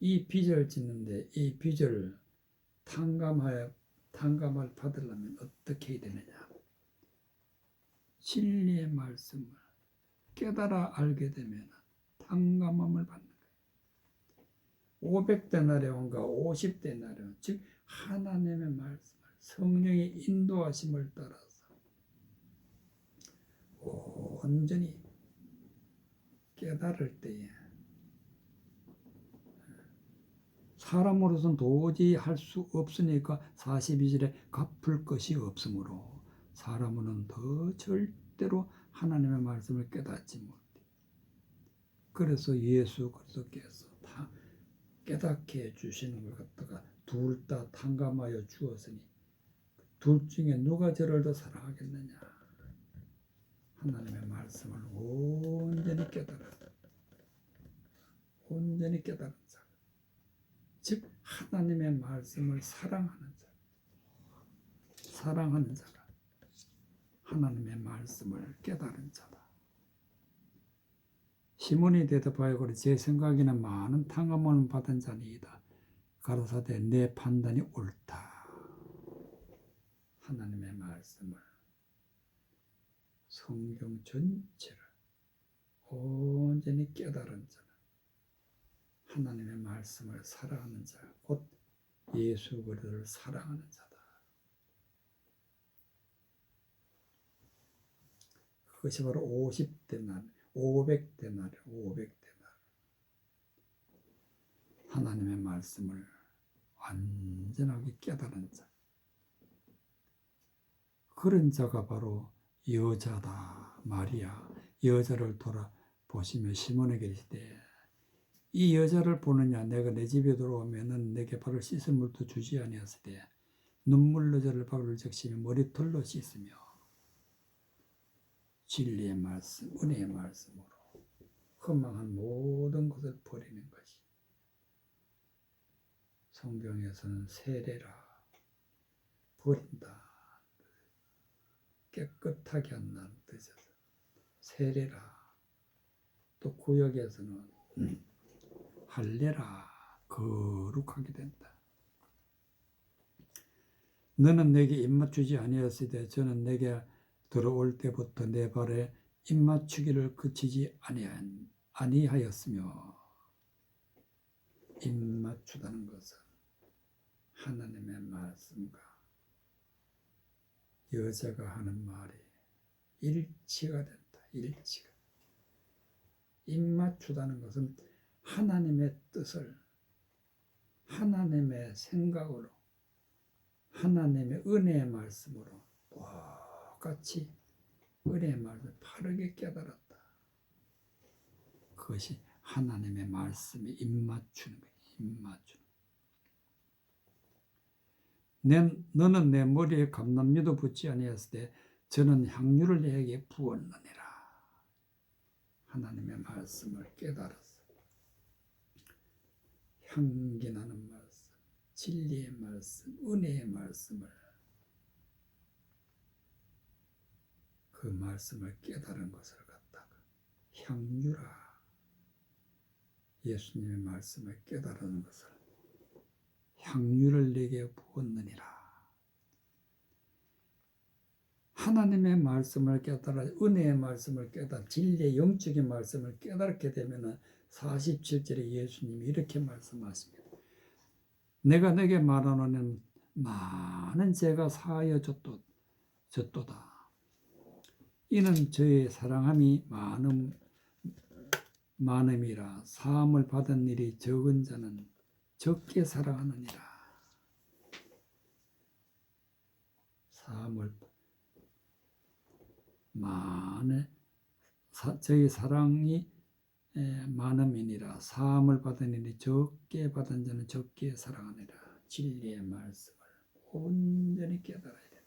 이 빚을 짓는데 이 빚을 탕감을 받으려면 어떻게 해야 되느냐. 진리의 말씀을 깨달아 알게 되면 탕감함을 받는 거예요. 500데나리온과 50데나리온, 즉 하나님의 말씀을 성령의 인도하심을 따라서 온전히 깨달을 때에 사람으로서는 도저히 할 수 없으니까 42절에 갚을 것이 없으므로 사람은 더 절대로 하나님의 말씀을 깨닫지 못해. 그래서 예수 그리스도께서 다 깨닫게 해주시는 걸 갖다가 둘 다 탕감하여 주었으니 둘 중에 누가 저를 더 사랑하겠느냐. 하나님의 말씀을 온전히 깨달은 자, 즉 하나님의 말씀을 사랑하는 자가 하나님의 말씀을 깨달은 자다. 시몬이 대답하여 그러되 제 생각에는 많은 탕감을 받은 자니이다. 가로사대 내 판단이 옳다. 하나님의 말씀을 성경 전체를 온전히 깨달은 자는 하나님의 말씀을 사랑하는 자, 곧 예수 그리스도를 사랑하는 자다. 그것이 바로 500데나리온. 하나님의 말씀을 완전하게 깨달은 자. 그런 자가 바로 여자다. 마리아. 여자를 돌아보시며 시몬에게 이르시되 이 여자를 보느냐. 내가 내 집에 들어오면은 내게 발을 씻을 물도 주지 아니하시되 눈물로 저를 발을 적시며 머리털로 씻으며 진리의 말씀, 은혜의 말씀으로 허망한 모든 것을 버리는 것이 성경에서는 세례라. 버린다. 깨끗하게 한다는 뜻에서 세례라. 또 구역에서는 할례라. 거룩하게 된다. 너는 내게 입맞추지 아니하시되 저는 내게 들어올 때부터 내 발에 입맞추기를 그치지 아니하였으며. 입맞추다는 것은 하나님의 말씀과 여자가 하는 말이 일치가 된다. 일치가. 입맞추다는 것은 하나님의 뜻을 하나님의 생각으로 하나님의 은혜의 말씀으로 똑같이 은혜의 말씀을 바르게 깨달았다. 그것이 하나님의 말씀에 입맞추는 거예요. 입맞추는. 너는 내 머리에 감람류도 붓지 아니하시되 저는 향유를 내게 부었느니라. 하나님의 말씀을 깨달았어. 향기나는 말씀, 진리의 말씀, 은혜의 말씀을 그 말씀을 깨달은 것을 갖다가 향유라. 예수님의 말씀을 깨달은 것을 향유를 내게 부었느니라. 하나님의 말씀을 깨달아, 은혜의 말씀을 깨달아, 진리의 영적인 말씀을 깨닫게 되면 47절에 예수님이 이렇게 말씀하십니다. 내가 내게 말하노니 많은 죄가 사하여 졌도다. 이는 저의 사랑함이 많음이라. 사함을 받은 일이 적은 자는 적게 사랑하느니라. 사함을 저희 사랑이 많음이니라. 사함을 받은 일이 적게 받은 자는 적게 사랑하니라. 진리의 말씀을 온전히 깨달아야 돼.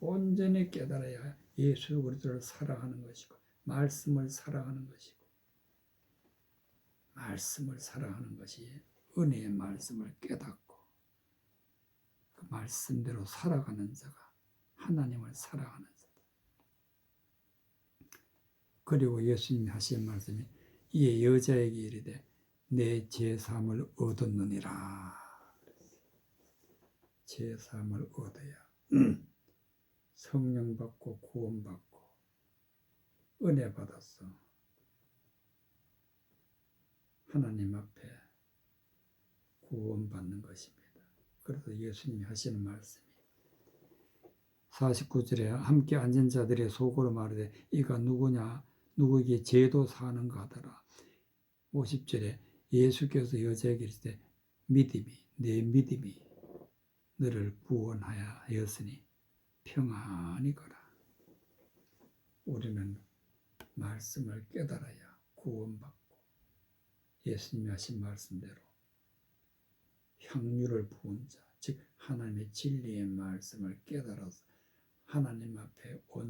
온전히 깨달아야 예수 그리스도를 사랑하는 것이고, 말씀을 사랑하는 것이고, 말씀을 사랑하는 것이 은혜의 말씀을 깨닫고 그 말씀대로 살아가는 자가 하나님을 사랑하는 자다. 그리고 예수님이 하신 말씀이 이에 여자에게 이르되 내 죄사함을 얻었느니라. 죄사함을 얻어야 성령 받고 구원 받고 은혜 받았어. 하나님 앞에 구원받는 것입니다. 그래서 예수님이 하시는 말씀이 49절에 함께 앉은 자들의 속으로 말하되 이가 누구냐 누구에게 죄도 사하는가 하더라. 50절에 예수께서 여자에게 이르시되 내 믿음이 너를 구원하였으니 평안히 거라. 우리는 말씀을 깨달아야 구원받고 예수님이 하신 말씀대로 향유를 부은 자, 즉 하나님의 진리의 말씀을 깨달아서 하나님 앞에 온